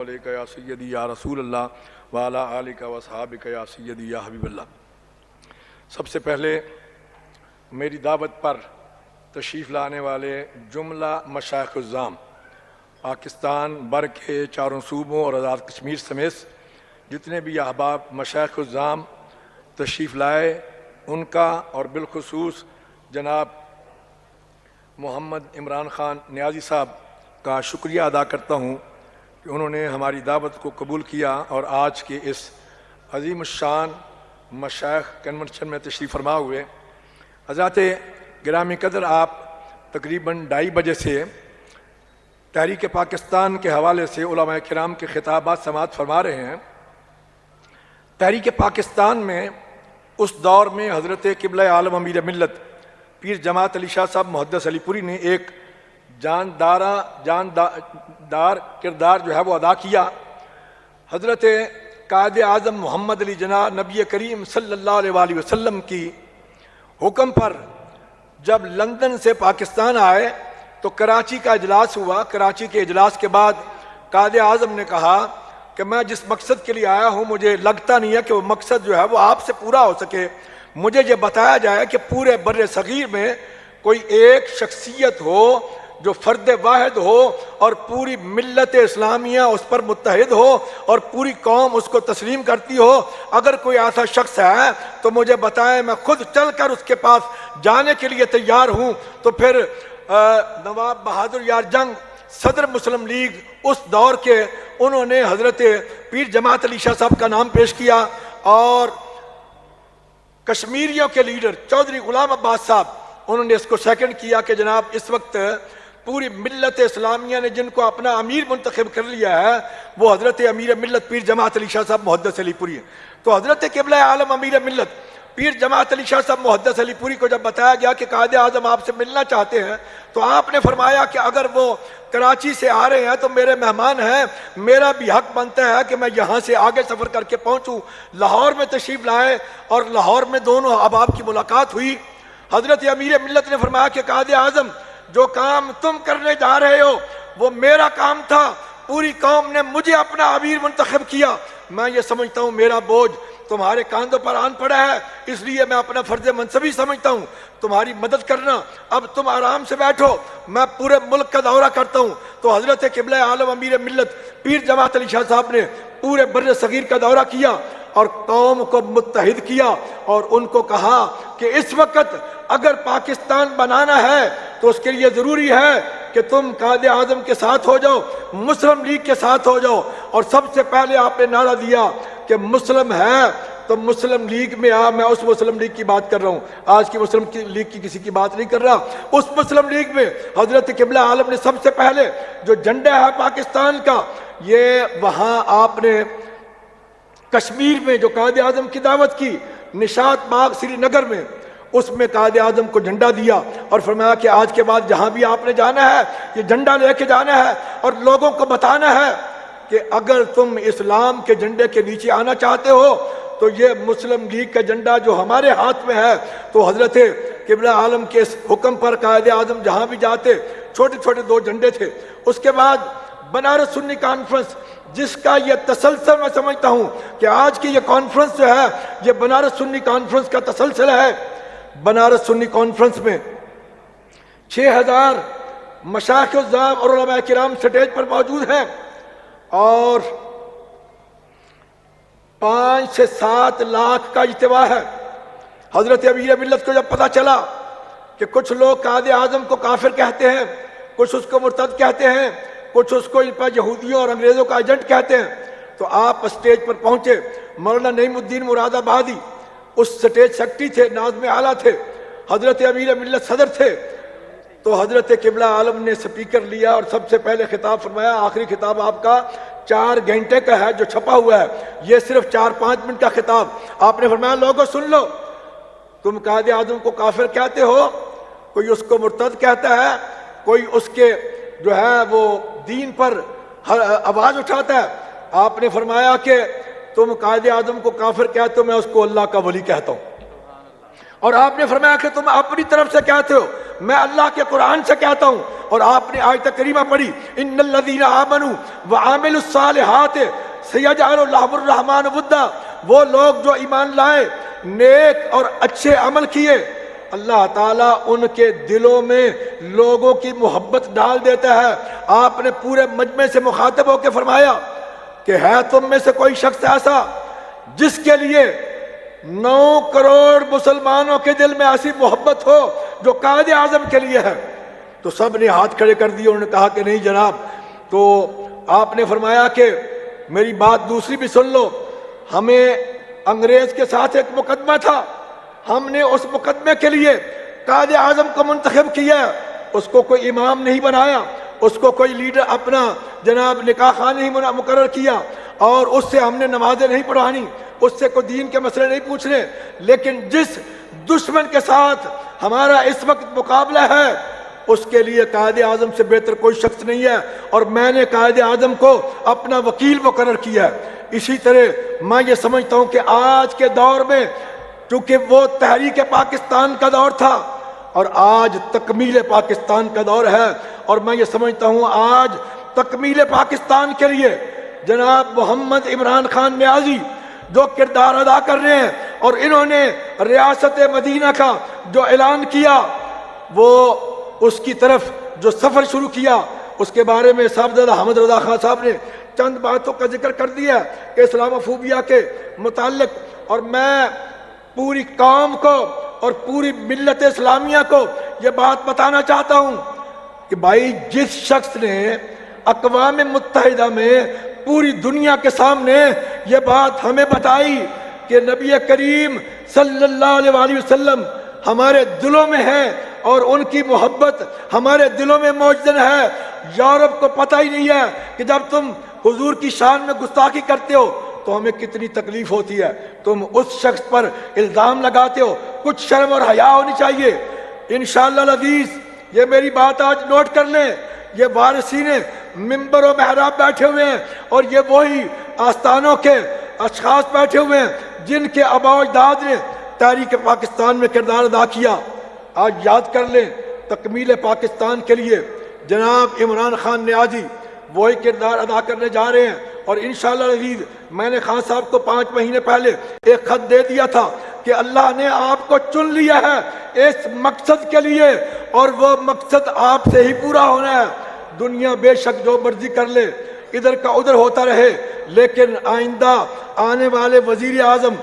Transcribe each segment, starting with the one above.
علیک یا سیدی یا رسول اللہ وعلی آلک و اصحابک یا سیدی یا حبیب اللہ۔ سب سے پہلے میری دعوت پر تشریف لانے والے جملہ مشائخ الزام پاکستان بر کے چاروں صوبوں اور آزاد کشمیر سمیت جتنے بھی احباب مشائخ الزام تشریف لائے ان کا اور بالخصوص جناب محمد عمران خان نیازی صاحب کا شکریہ ادا کرتا ہوں کہ انہوں نے ہماری دعوت کو قبول کیا اور آج کے اس عظیم الشان مشائخ کنونشن میں تشریف فرما ہوئے۔ حضرات گرامی قدر، آپ تقریباً 2:30 بجے سے تحریک پاکستان کے حوالے سے علماء کرام کے خطابات سماعت فرما رہے ہیں۔ تحریک پاکستان میں اس دور میں حضرت قبلہ عالم امیر ملت پیر جماعت علی شاہ صاحب محدث علی پوری نے ایک جاندار کردار جو ہے وہ ادا کیا۔ حضرت قائد اعظم محمد علی جناح نبی کریم صلی اللہ علیہ وآلہ وسلم کی حکم پر جب لندن سے پاکستان آئے تو کراچی کا اجلاس ہوا۔ کراچی کے اجلاس کے بعد قائد اعظم نے کہا کہ میں جس مقصد کے لیے آیا ہوں مجھے لگتا نہیں ہے کہ وہ مقصد جو ہے وہ آپ سے پورا ہو سکے۔ مجھے یہ بتایا جائے کہ پورے بر صغیر میں کوئی ایک شخصیت ہو جو فرد واحد ہو اور پوری ملت اسلامیہ اس پر متحد ہو اور پوری قوم اس کو تسلیم کرتی ہو۔ اگر کوئی ایسا شخص ہے تو مجھے بتائیں، میں خود چل کر اس کے پاس جانے کے لیے تیار ہوں۔ تو پھر نواب بہادر یار جنگ صدر مسلم لیگ اس دور کے، انہوں نے حضرت پیر جماعت علی شاہ صاحب کا نام پیش کیا اور کشمیریوں کے لیڈر چودھری غلام عباس صاحب انہوں نے اس کو سیکنڈ کیا کہ جناب اس وقت پوری ملت اسلامیہ نے جن کو اپنا امیر منتخب کر لیا ہے وہ حضرت امیر ملت پیر جماعت علی شاہ صاحب محدث علی پوری ہے۔ تو حضرت قبلہ عالم امیر ملت پیر جماعت علی شاہ صاحب محدث علی پوری کو جب بتایا گیا کہ قائد اعظم آپ سے ملنا چاہتے ہیں تو آپ نے فرمایا کہ اگر وہ کراچی سے آ رہے ہیں تو میرے مہمان ہیں، میرا بھی حق بنتا ہے کہ میں یہاں سے آگے سفر کر کے پہنچوں۔ لاہور میں تشریف لائے اور لاہور میں دونوں احباب کی ملاقات ہوئی۔ حضرت امیر ملت نے فرمایا کہ قائد اعظم جو کام تم کرنے جا رہے ہو وہ میرا کام تھا، پوری قوم نے مجھے اپنا امیر منتخب کیا۔ میں یہ سمجھتا ہوں میرا بوجھ تمہارے کاندھوں پر آن پڑا ہے، اس لیے میں اپنا فرض منصبی سمجھتا ہوں تمہاری مدد کرنا۔ اب تم آرام سے بیٹھو، میں پورے ملک کا دورہ کرتا ہوں۔ تو حضرت قبلہ عالم امیر ملت پیر جماعت علی شاہ صاحب نے پورے بر صغیر کا دورہ کیا اور قوم کو متحد کیا اور ان کو کہا کہ اس وقت اگر پاکستان بنانا ہے تو اس کے لیے ضروری ہے کہ تم قائد اعظم کے ساتھ ہو جاؤ، مسلم لیگ کے ساتھ ہو جاؤ۔ اور سب سے پہلے آپ نے نعرہ دیا کہ مسلم ہے تو مسلم لیگ میں آ۔ میں اس مسلم لیگ کی بات کر رہا ہوں، آج کی مسلم لیگ کی کسی کی بات نہیں کر رہا۔ اس مسلم لیگ میں حضرت قبلہ عالم نے سب سے پہلے جو جھنڈا ہے پاکستان کا، یہ وہاں آپ نے کشمیر میں جو قائد اعظم کی دعوت کی نشاط باغ سری نگر میں، اس میں قائد اعظم کو جھنڈا دیا اور فرمایا کہ آج کے بعد جہاں بھی آپ نے جانا ہے یہ جھنڈا لے کے جانا ہے اور لوگوں کو بتانا ہے کہ اگر تم اسلام کے جھنڈے کے نیچے آنا چاہتے ہو تو یہ مسلم لیگ کا جھنڈا جو ہمارے ہاتھ میں ہے۔ تو حضرت قبلہ عالم کے اس حکم پر قائد اعظم جہاں بھی جاتے چھوٹے چھوٹے 2 جھنڈے تھے۔ اس کے بعد بنارس سنی کانفرنس، جس کا یہ تسلسل میں سمجھتا ہوں کہ آج کی یہ کانفرنس جو ہے یہ بنارس سنی کانفرنس کا تسلسل ہے۔ بنارس سنی کانفرنس میں 6000 مشائخ الزام اور علماء کرام سٹیج پر موجود ہیں اور 5 سے 7 لاکھ کا اجتماع ہے۔ حضرت امیر ملت کو جب پتہ چلا کہ کچھ لوگ قائد اعظم کو کافر کہتے ہیں، کچھ اس کو مرتد کہتے ہیں، کچھ اس کو یہودیوں اور انگریزوں کا ایجنٹ کہتے ہیں، تو آپ اسٹیج پر پہنچے۔ مولانا نعیم الدین مراد آبادی اس سٹیج سیکرٹری تھے، ناظم اعلیٰ تھے، حضرت امیر ملت صدر تھے۔ تو حضرت قبلہ عالم نے سپیکر لیا اور سب سے پہلے خطاب فرمایا۔ آخری خطاب آپ کا 4 گھنٹے کا ہے جو چھپا ہوا ہے، یہ صرف 4-5 منٹ کا خطاب۔ آپ نے فرمایا لوگوں سن لو، تم قائد اعظم کو کافر کہتے ہو، کوئی اس کو مرتد کہتا ہے، کوئی اس کے جو ہے وہ دین پر آواز اٹھاتا ہے۔ آپ نے فرمایا کہ تم قائد اعظم کو کافر کہتے ہو، میں اس کو اللہ کا ولی کہتا ہوں۔ اور آپ نے فرمایا کہ تم اپنی طرف سے کہتے ہو، میں اللہ کے قرآن سے کہتا ہوں۔ اور آپ نے آیت کریمہ پڑھی، ان الذین آمنوا وعملوا الصالحات سیجعل لهم الرحمن ودا، وہ لوگ جو ایمان لائے، نیک اور اچھے عمل کیے، اللہ تعالیٰ ان کے دلوں میں لوگوں کی محبت ڈال دیتا ہے۔ آپ نے پورے مجمع سے مخاطب ہو کے فرمایا کہ ہے تم میں سے کوئی شخص ایسا جس کے لیے 9 کروڑ مسلمانوں کے دل میں ایسی محبت ہو جو قائد اعظم کے لیے ہے؟ تو سب نے ہاتھ کھڑے کر دیے، انہوں نے کہا کہ نہیں جناب۔ تو آپ نے فرمایا کہ میری بات دوسری بھی سن لو، ہمیں انگریز کے ساتھ ایک مقدمہ تھا، ہم نے اس مقدمے کے لیے قائد اعظم کو منتخب کیا، اس کو کوئی امام نہیں بنایا، اس کو کوئی لیڈر اپنا جناب نکاح خان نہیں مقرر کیا، اور اس سے ہم نے نمازیں نہیں پڑھانی، اس سے کوئی دین کے مسئلے نہیں پوچھنے، لیکن جس دشمن کے ساتھ ہمارا اس وقت مقابلہ ہے اس کے لیے قائد اعظم سے بہتر کوئی شخص نہیں ہے، اور میں نے قائد اعظم کو اپنا وکیل مقرر کیا ہے۔ اسی طرح میں یہ سمجھتا ہوں کہ آج کے دور میں، چونکہ وہ تحریک پاکستان کا دور تھا اور آج تکمیل پاکستان کا دور ہے، اور میں یہ سمجھتا ہوں آج تکمیل پاکستان کے لیے جناب محمد عمران خان نیازی جو کردار ادا کر رہے ہیں، اور انہوں نے ریاست مدینہ کا جو اعلان کیا، وہ اس کی طرف جو سفر شروع کیا، اس کے بارے میں صاحبزادہ حمد رضا خان صاحب نے چند باتوں کا ذکر کر دیا کہ اسلام فوبیا کے متعلق، اور میں پوری قوم کو اور پوری ملت اسلامیہ کو یہ بات بتانا چاہتا ہوں کہ بھائی جس شخص نے اقوام متحدہ میں پوری دنیا کے سامنے یہ بات ہمیں بتائی کہ نبی کریم صلی اللہ علیہ وآلہ وسلم ہمارے دلوں میں ہے اور ان کی محبت ہمارے دلوں میں موجود ہے، یورپ کو پتہ ہی نہیں ہے کہ جب تم حضور کی شان میں گستاخی کرتے ہو تو ہمیں کتنی تکلیف ہوتی ہے، تم اس شخص پر الزام لگاتے ہو، کچھ شرم اور حیا ہونی چاہیے۔ انشاءاللہ العزیز یہ میری بات آج نوٹ کر لیں، یہ وارثین ممبر و محراب بیٹھے ہوئے ہیں، اور یہ وہی آستانوں کے اشخاص بیٹھے ہوئے ہیں جن کے آباء و اجداد نے تحریک پاکستان میں کردار ادا کیا۔ آج یاد کر لیں تکمیل پاکستان کے لیے جناب عمران خان نیازی وہی کردار ادا کرنے جا رہے ہیں، اور انشاءاللہ العزیز میں نے خان صاحب کو 5 مہینے پہلے ایک خط دے دیا تھا کہ اللہ نے آپ کو چن لیا ہے اس مقصد کے لیے، اور وہ مقصد آپ سے ہی پورا ہونا ہے۔ دنیا بے شک جو مرضی کر لے، ادھر کا ادھر ہوتا رہے، لیکن آئندہ آنے والے وزیر اعظم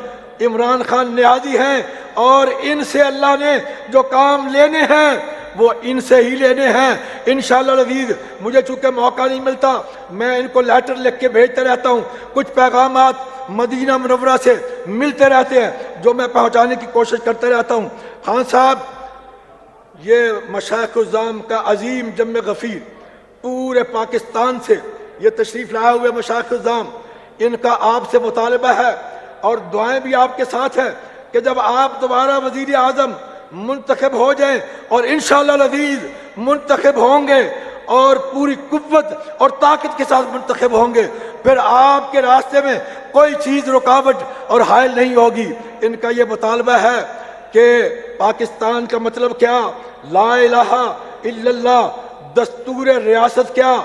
عمران خان نیازی ہیں، اور ان سے اللہ نے جو کام لینے ہیں وہ ان سے ہی لینے ہیں انشاءاللہ العزیز۔ مجھے چونکہ موقع نہیں ملتا، میں ان کو لیٹر لکھ کے بھیجتے رہتا ہوں، کچھ پیغامات مدینہ منورہ سے ملتے رہتے ہیں جو میں پہنچانے کی کوشش کرتے رہتا ہوں۔ خان صاحب، یہ مشائخ الزام کا عظیم جمع غفیر پورے پاکستان سے یہ تشریف لائے ہوئے مشائخ الزام، ان کا آپ سے مطالبہ ہے اور دعائیں بھی آپ کے ساتھ ہیں کہ جب آپ دوبارہ وزیر اعظم منتخب ہو جائیں، اور انشاءاللہ العزیز منتخب ہوں گے اور پوری قوت اور طاقت کے ساتھ منتخب ہوں گے، پھر آپ کے راستے میں کوئی چیز رکاوٹ اور حائل نہیں ہوگی۔ ان کا یہ مطالبہ ہے کہ پاکستان کا مطلب کیا، لا الہ الا اللہ، دستور ریاست کیا،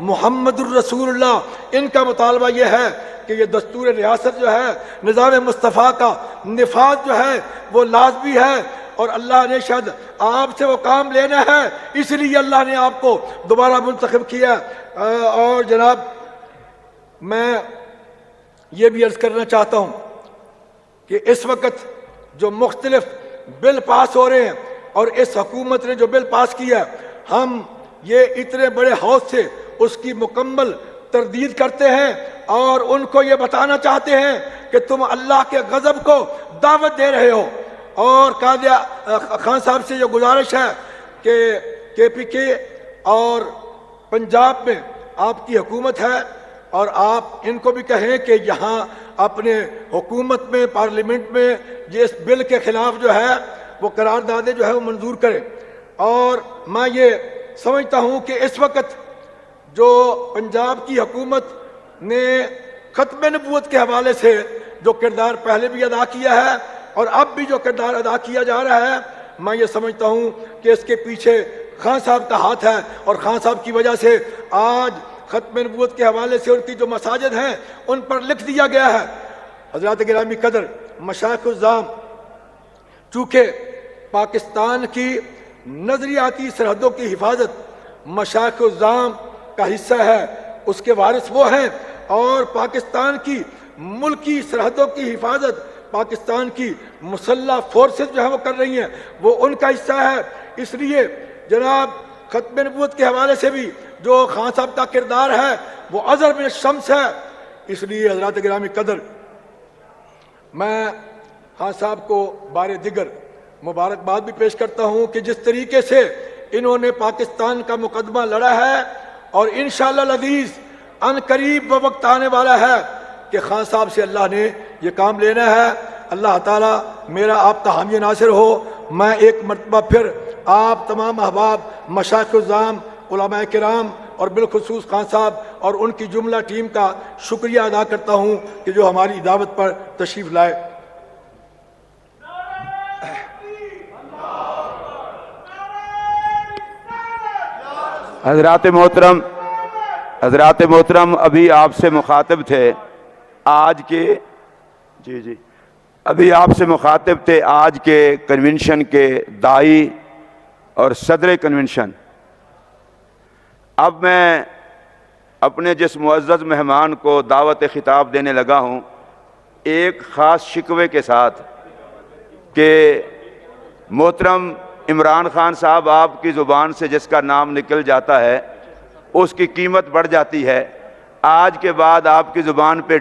محمد الرسول اللہ۔ ان کا مطالبہ یہ ہے کہ یہ دستور ریاست جو ہے، نظام مصطفیٰ کا نفاذ جو ہے وہ لازمی ہے، اور اللہ نے شاید آپ سے وہ کام لینا ہے، اس لیے اللہ نے آپ کو دوبارہ منتخب کیا۔ اور جناب میں یہ بھی عرض کرنا چاہتا ہوں کہ اس وقت جو مختلف بل پاس ہو رہے ہیں، اور اس حکومت نے جو بل پاس کیا، ہم یہ اتنے بڑے ہاؤس سے اس کی مکمل تردید کرتے ہیں، اور ان کو یہ بتانا چاہتے ہیں کہ تم اللہ کے غضب کو دعوت دے رہے ہو۔ اور قاضی خان صاحب سے یہ گزارش ہے کہ کے پی کے اور پنجاب میں آپ کی حکومت ہے، اور آپ ان کو بھی کہیں کہ یہاں اپنے حکومت میں پارلیمنٹ میں اس بل کے خلاف جو ہے وہ قراردادیں جو ہے وہ منظور کرے۔ اور میں یہ سمجھتا ہوں کہ اس وقت جو پنجاب کی حکومت نے ختم نبوت کے حوالے سے جو کردار پہلے بھی ادا کیا ہے، اور اب بھی جو کردار ادا کیا جا رہا ہے، میں یہ سمجھتا ہوں کہ اس کے پیچھے خان صاحب کا ہاتھ ہے، اور خان صاحب کی وجہ سے آج ختم نبوت کے حوالے سے ان کی جو مساجد ہیں ان پر لکھ دیا گیا ہے۔ حضرات گرامی قدر، مشائخ الزام چونکہ پاکستان کی نظریاتی سرحدوں کی حفاظت مشائخ الزام کا حصہ ہے، اس کے وارث وہ ہیں، اور پاکستان کی ملکی سرحدوں کی حفاظت پاکستان کی مسلح فورسز جو ہیں وہ کر رہی ہیں، وہ ان کا حصہ ہے۔ اس لیے جناب ختم نبوت کے حوالے سے بھی جو خان صاحب کا کردار ہے وہ اظہر من الشمس ہے۔ اس لیے حضرات گرامی قدر، میں خان صاحب کو بار دیگر مبارکباد بھی پیش کرتا ہوں کہ جس طریقے سے انہوں نے پاکستان کا مقدمہ لڑا ہے، اور انشاءاللہ العزیز ان قریب وہ وقت آنے والا ہے کہ خان صاحب سے اللہ نے یہ کام لینا ہے۔ اللہ تعالیٰ میرا آپ کا حامی ناصر ہو۔ میں ایک مرتبہ پھر آپ تمام احباب، مشائخ الزام، علماء کرام اور بالخصوص خان صاحب اور ان کی جملہ ٹیم کا شکریہ ادا کرتا ہوں کہ جو ہماری دعوت پر تشریف لائے۔ حضرات محترم ابھی آپ سے مخاطب تھے آج کے ابھی آپ سے مخاطب تھے آج کے کنونشن کے داعی اور صدر کنونشن۔ اب میں اپنے جس معزز مہمان کو دعوت خطاب دینے لگا ہوں ایک خاص شکوے کے ساتھ کہ محترم عمران خان صاحب، آپ کی زبان سے جس کا نام نکل جاتا ہے اس کی قیمت بڑھ جاتی ہے۔ آج کے بعد آپ کی زبان پہ